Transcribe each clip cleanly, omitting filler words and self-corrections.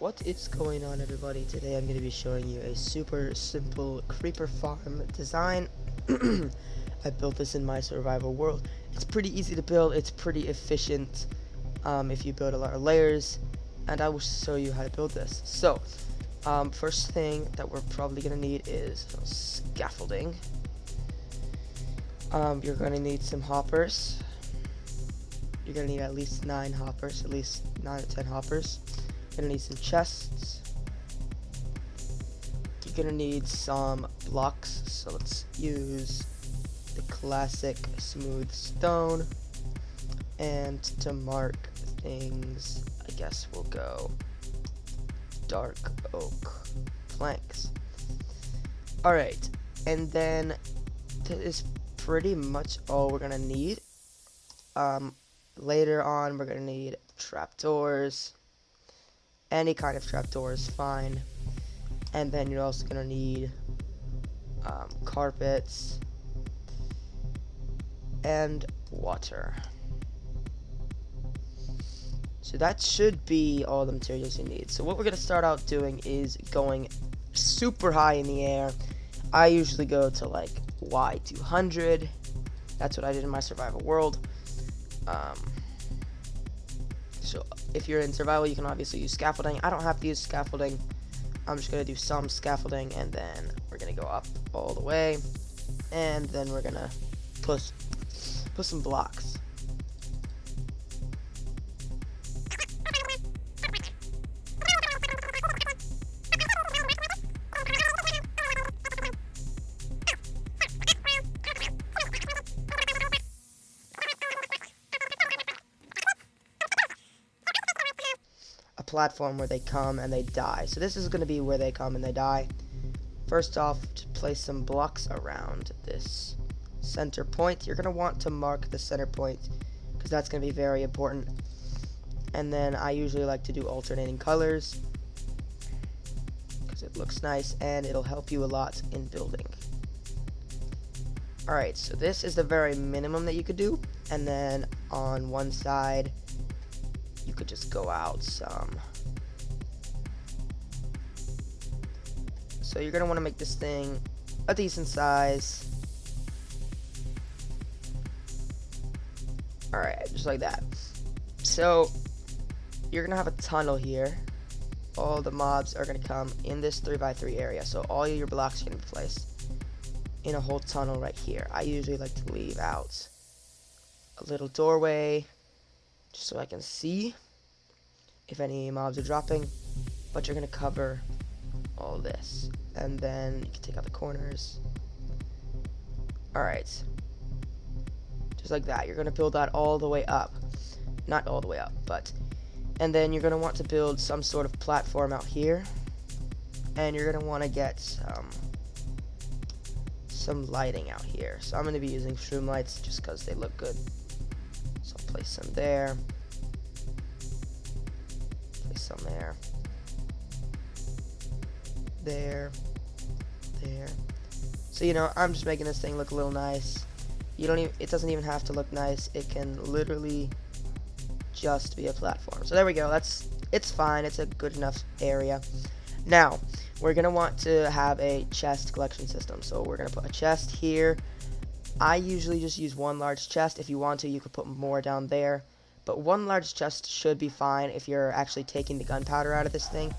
What is going on, everybody? Today I'm going to be showing you a super simple creeper farm design. I built this in my survival world. It's pretty easy to build, it's pretty efficient if you build a lot of layers, and I will show you how to build this. So, first thing that we're probably going to need is scaffolding. You're going to need some hoppers. You're going to need at least 9 hoppers, at least 9 or 10 hoppers. You're gonna need some chests. You're gonna need some blocks, so let's use the classic smooth stone. And to mark things, I guess we'll go dark oak planks. Alright, and then that is pretty much all we're gonna need. Later on we're gonna need trapdoors. Any kind of trapdoor is fine. And then you're also going to need carpets and water. So that should be all the materials you need. So what we're going to start out doing is going super high in the air. I usually go to like Y200. That's what I did in my survival world. So if you're in survival, you can obviously use scaffolding. I don't have to use scaffolding. I'm just going to do some scaffolding, and then we're going to go up all the way. And then we're going to put some blocks. Platform where they come and they die. So this is going to be where they come and they die. First off, to place some blocks around this center point. You're going to want to mark the center point because that's going to be very important. And then I usually like to do alternating colors because it looks nice and it'll help you a lot in building. Alright, so this is the very minimum that you could do, and then on one side you could just go out some. So you're going to want to make this thing a decent size. Alright, just like that. So you're going to have a tunnel here. All the mobs are going to come in this 3x3 area. So all your blocks are going to be placed in a whole tunnel right here. I usually like to leave out a little doorway just so I can see if any mobs are dropping, but you're going to cover all this, and then you can take out the corners. Alright, just like that. You're going to build that all the way up, not all the way up, but, and then you're going to want to build some sort of platform out here, and you're going to want to get some lighting out here. So I'm going to be using shroom lights just because they look good. So I'll place some there. Place some there. There. So I'm just making this thing look a little nice. It doesn't even have to look nice. It can literally just be a platform. So there we go. It's fine. It's a good enough area. Now, we're going to want to have a chest collection system. So we're going to put a chest here. I usually just use one large chest. If you want to, you could put more down there. But one large chest should be fine if you're actually taking the gunpowder out of this thing.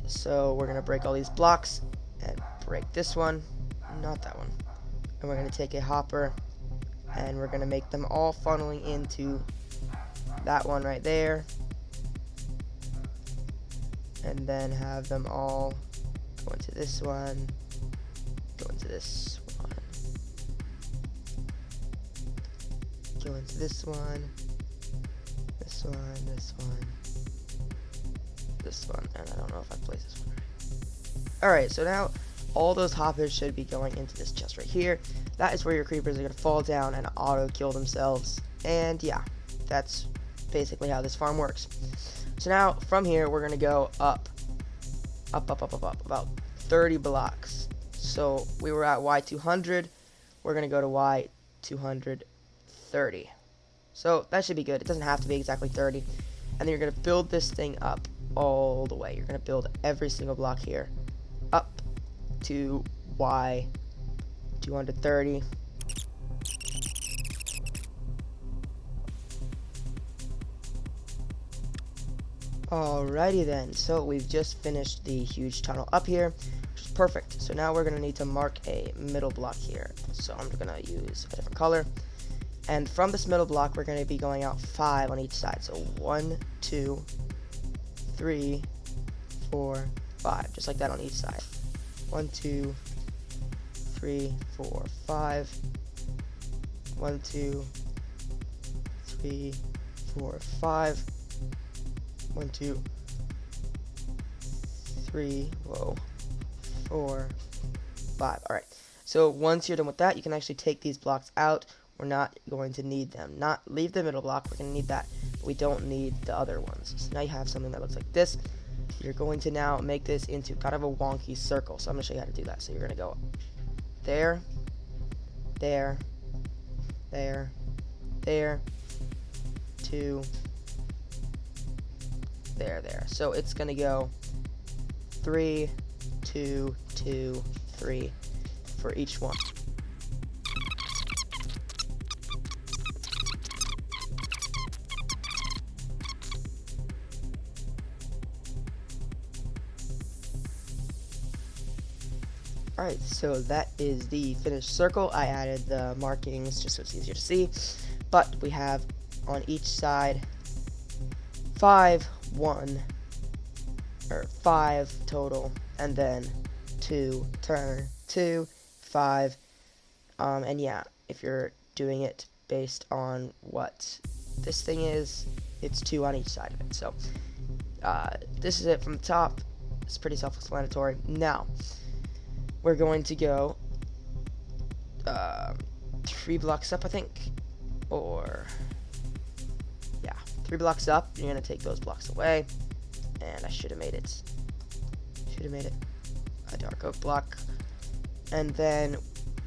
So we're going to break all these blocks and break this one, not that one. And we're going to take a hopper and we're going to make them all funneling into that one right there. And then have them all go into this one, go into this one, go into this one, this one, this one, this one, and I don't know if I placed this one right. Alright, so now all those hoppers should be going into this chest right here. That is where your creepers are going to fall down and auto-kill themselves. And yeah, that's basically how this farm works. So now, from here, we're going to go up, about 30 blocks. So we were at Y200, we're going to go to Y230. So that should be good. It doesn't have to be exactly 30. and then you're going to build this thing up all the way. You're going to build every single block here up to Y 230. Alrighty then, so we've just finished the huge tunnel up here, which is perfect. So now we're going to need to mark a middle block here. So I'm going to use a different color. And from this middle block, we're going to be going out 5 on each side. So 1, 2, 3, 4, 5. Just like that on each side. 1, 2, 3, 4, 5. 1, 2, 3, 4, 5. 1, 2, 3, 4, 5. Alright, so once you're done with that, you can actually take these blocks out. We're not going to need them. Not leave the middle block, we're going to need that, but we don't need the other ones. So now you have something that looks like this. You're going to now make this into kind of a wonky circle. So I'm going to show you how to do that. So you're going to go there, there, there, there, 2, there. So it's gonna go 3, 2, 2, 3 for each one. Alright, so that is the finished circle. I added the markings just so it's easier to see, but we have on each side 5 total, and then 2 turn 2 5, and yeah, if you're doing it based on what this thing is, it's 2 on each side of it. So this is it from the top. It's pretty self-explanatory. Now we're going to go 3 blocks up, I think, or yeah, 3 blocks up. You're gonna take those blocks away, and I should have made it a dark oak block. And then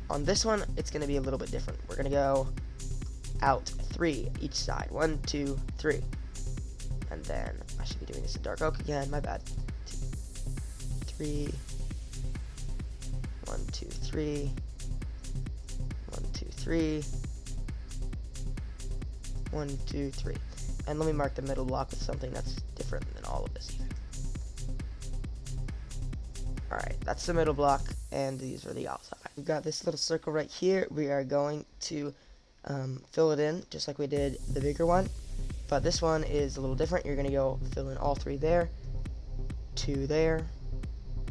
on this one, it's gonna be a little bit different. We're gonna go out 3 each side. 1, 2, 3, and then I should be doing this in dark oak again. My bad. 2, 3. 1, 2, 3. 1, 2, 3. 1, 2, 3. And let me mark the middle block with something that's different than all of this even. Alright, that's the middle block, and these are the outside. We've got this little circle right here. We are going to fill it in just like we did the bigger one, but this one is a little different. You're going to go fill in all 3 there, 2 there,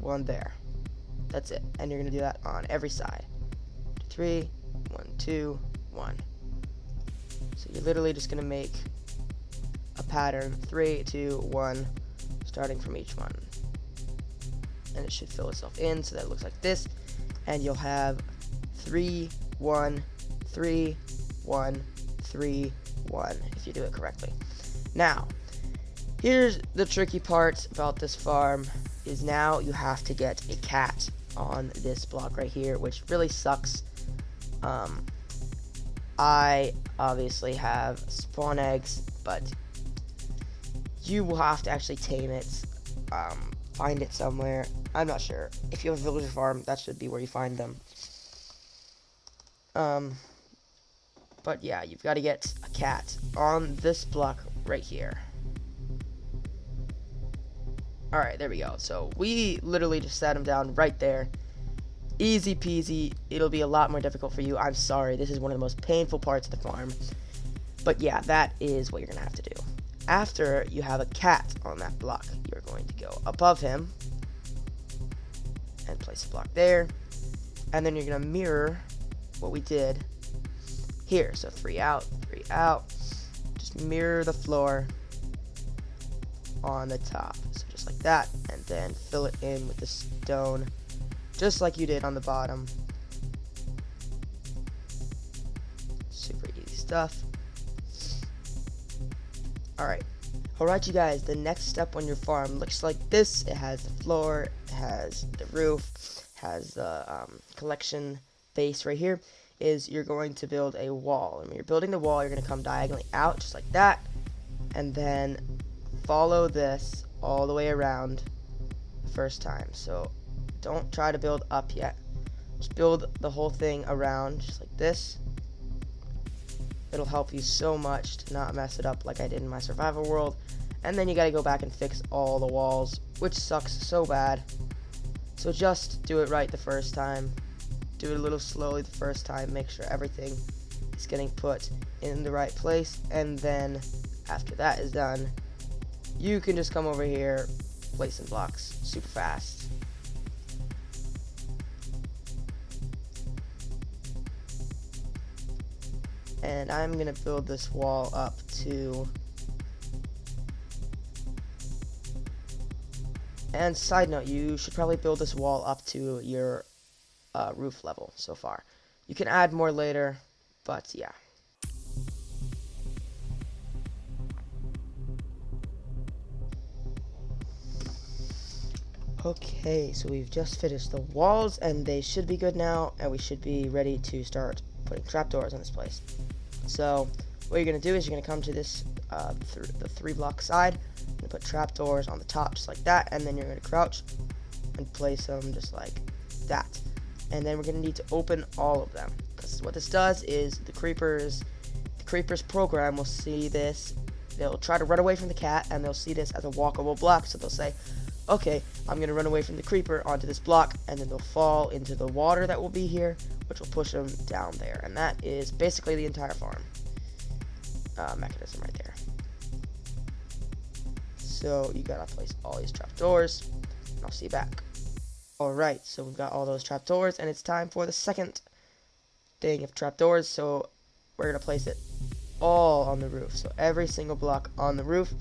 1 there. That's it. And you're going to do that on every side. 3, 1, 2, 1. So you're literally just going to make a pattern 3, 2, 1, starting from each one. And it should fill itself in so that it looks like this. And you'll have 3, 1, 3, 1, 3, 1 if you do it correctly. Now, here's the tricky part about this farm is now you have to get a cat on this block right here, which really sucks. I obviously have spawn eggs, but you will have to actually tame it, find it somewhere. I'm not sure. If you have a villager farm, that should be where you find them. But yeah, you've got to get a cat on this block right here. Alright, there we go. So we literally just sat him down right there. Easy peasy. It'll be a lot more difficult for you. I'm sorry. This is one of the most painful parts of the farm. But yeah, that is what you're going to have to do. After you have a cat on that block, you're going to go above him and place a block there. And then you're going to mirror what we did here. So 3 out, 3 out. Just mirror the floor on the top. So just like that. And then fill it in with the stone, just like you did on the bottom. Super easy stuff. Alright, you guys, the next step on your farm looks like this. It has the floor, it has the roof, has the collection base right here. Is you're going to build a wall. And when you're building the wall, you're going to come diagonally out, just like that. And then follow this all the way around the first time. So don't try to build up yet. Just build the whole thing around just like this. It'll help you so much to not mess it up like I did in my survival world. And then you gotta go back and fix all the walls, which sucks so bad. So just do it right the first time. Do it a little slowly the first time. Make sure everything is getting put in the right place. And then after that is done, you can just come over here, place some blocks super fast. And I'm going to build this wall up to... And side note, you should probably build this wall up to your roof level so far. You can add more later, but yeah. Okay, so we've just finished the walls, and they should be good now, and we should be ready to start putting trapdoors in this place. So what you're going to do is you're going to come to this the 3-block side and put trapdoors on the top just like that, and then you're going to crouch and place them just like that. And then we're going to need to open all of them, because what this does is the creepers program will see this. They'll try to run away from the cat, and they'll see this as a walkable block, so they'll say, okay, I'm going to run away from the creeper onto this block, and then they'll fall into the water that will be here, which will push them down there. And that is basically the entire farm mechanism right there. So you gotta place all these trapdoors, and I'll see you back. Alright, so we've got all those trapdoors, and it's time for the second thing of trapdoors. So we're gonna place it all on the roof. So every single block on the roof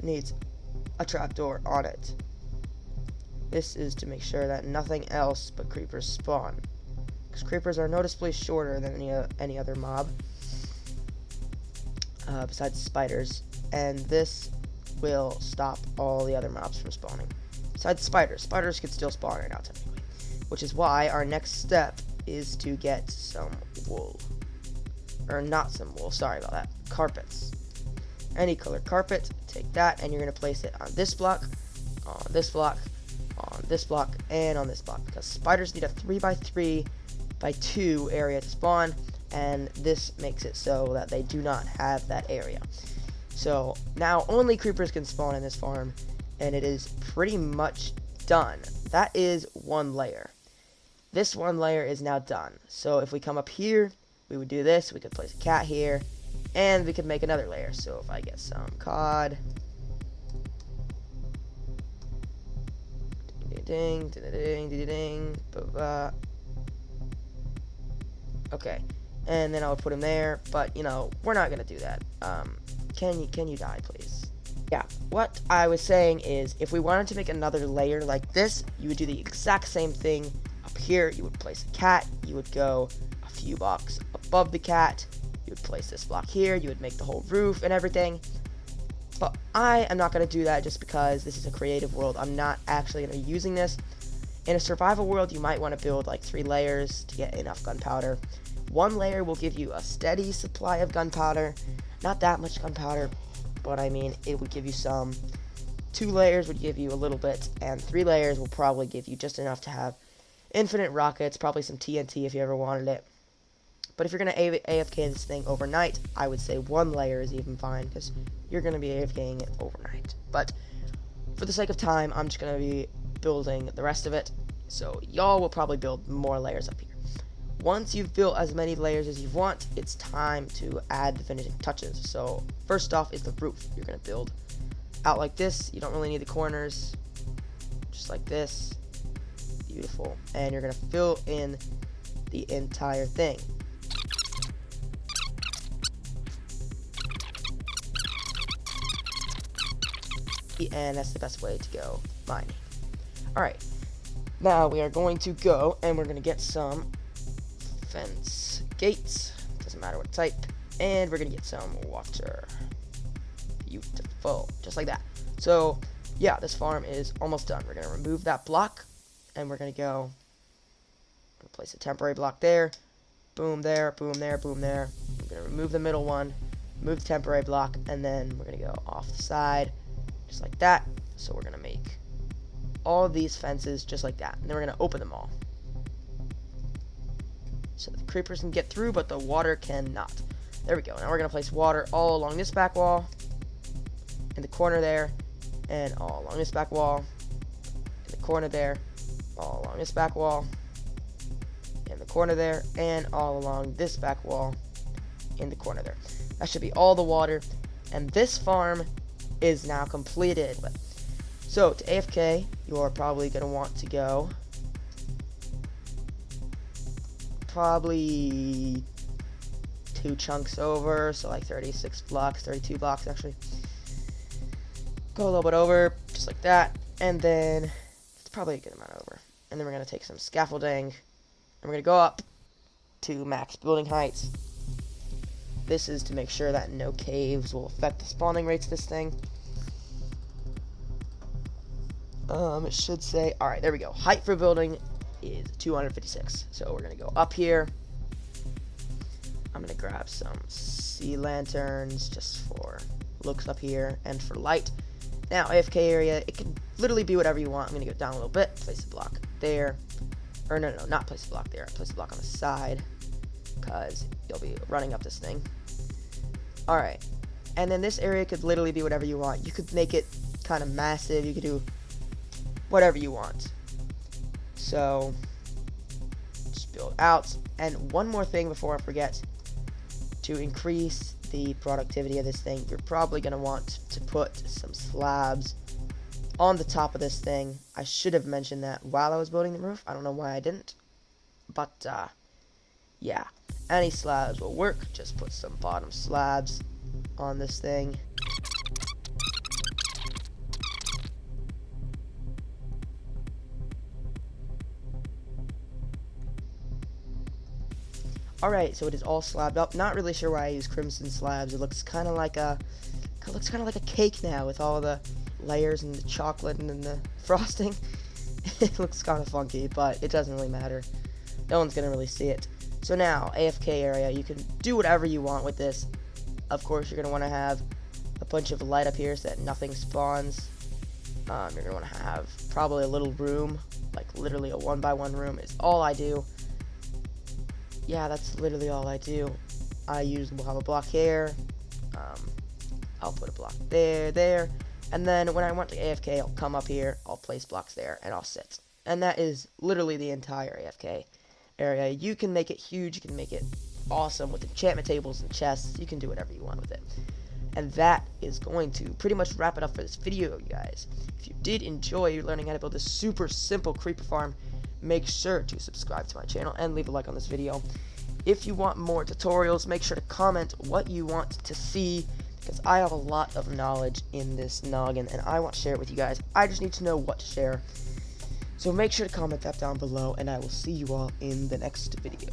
needs a trapdoor on it. This is to make sure that nothing else but creepers spawn, because creepers are noticeably shorter than any other mob besides spiders, and this will stop all the other mobs from spawning. Besides spiders can still spawn right now technically, which is why our next step is to get some wool, or not some wool, sorry about that, carpets. Any color carpet, take that, and you're going to place it on this block, on this block, on this block, and on this block, because spiders need a 3x3x2 area to spawn, and this makes it so that they do not have that area. So now only creepers can spawn in this farm, and it is pretty much done. That is one layer. This one layer is now done. So if we come up here, we would do this. We could place a cat here, and we could make another layer. So if I get some cod, ding, ding, ding, ding, ding, okay, and then I would put him there. But you know, we're not gonna do that. Can you die, please? Yeah, what I was saying is, if we wanted to make another layer like this, you would do the exact same thing up here. You would place a cat, you would go a few blocks above the cat, you would place this block here, you would make the whole roof and everything. But I am not going to do that just because this is a creative world. I'm not actually going to be using this. In a survival world, you might want to build like 3 layers to get enough gunpowder. 1 layer will give you a steady supply of gunpowder. Not that much gunpowder, but I mean, it would give you some. 2 layers would give you a little bit, and 3 layers will probably give you just enough to have infinite rockets, probably some TNT if you ever wanted it. But if you're going to AFK this thing overnight, I would say 1 layer is even fine, because you're going to be AFKing it overnight. But for the sake of time, I'm just going to be building the rest of it, so y'all will probably build more layers up here. Once you've built as many layers as you want, it's time to add the finishing touches. So first off is the roof. You're going to build out like this. You don't really need the corners, just like this. Beautiful. And you're going to fill in the entire thing. And that's the best way to go mining. Alright, now we are going to go and we're going to get some fence gates, doesn't matter what type, and we're going to get some water. Beautiful, just like that. So yeah, this farm is almost done. We're going to remove that block, and we're going to go place a temporary block there, boom there, boom there, boom there. We're going to remove the middle one, move the temporary block, and then we're going to go off the side, just like that. So we're gonna make all these fences just like that, and then we're gonna open them all so the creepers can get through, but the water cannot. There we go. Now we're gonna place water all along this back wall, in the corner there, and all along this back wall, in the corner there, all along this back wall, in the corner there, and all along this back wall, in the corner there. That should be all the water, and this farm is now completed. So to AFK, you're probably gonna want to go probably 2 chunks over, so like 36 blocks, 32 blocks actually. Go a little bit over, just like that, and then it's probably a good amount over. And then we're gonna take some scaffolding, and we're gonna go up to max building heights. This is to make sure that no caves will affect the spawning rates of this thing. It should say, alright, there we go. Height for building is 256. So we're gonna go up here. I'm gonna grab some sea lanterns just for looks up here and for light. Now, AFK area, it can literally be whatever you want. I'm gonna go down a little bit, place a block there. Or no, not place a block there. Place a block on the side, because you'll be running up this thing. Alright, and then this area could literally be whatever you want. You could make it kind of massive. You could do whatever you want. So, just build out. And one more thing before I forget. To increase the productivity of this thing, you're probably going to want to put some slabs on the top of this thing. I should have mentioned that while I was building the roof. I don't know why I didn't. But, yeah. Any slabs will work. Just put some bottom slabs on this thing. Alright, so it is all slabbed up. Not really sure why I use crimson slabs. It looks kind of like a cake now with all the layers and the chocolate and then the frosting. It looks kind of funky, but it doesn't really matter. No one's gonna really see it. So now, AFK area, you can do whatever you want with this. Of course, you're gonna want to have a bunch of light up here so that nothing spawns. You're gonna want to have probably a little room, like literally a 1x1 room is all I do. Yeah, that's literally all I do. I usually will have a block here. I'll put a block there, and then when I want to AFK, I'll come up here, I'll place blocks there, and I'll sit. And that is literally the entire AFK area. You can make it huge, you can make it awesome with enchantment tables and chests. You can do whatever you want with it. And that is going to pretty much wrap it up for this video, you guys. If you did enjoy learning how to build this super simple creeper farm, make sure to subscribe to my channel and leave a like on this video. If you want more tutorials, make sure to comment what you want to see, because I have a lot of knowledge in this noggin and I want to share it with you guys. I just need to know what to share. So make sure to comment that down below, and I will see you all in the next video.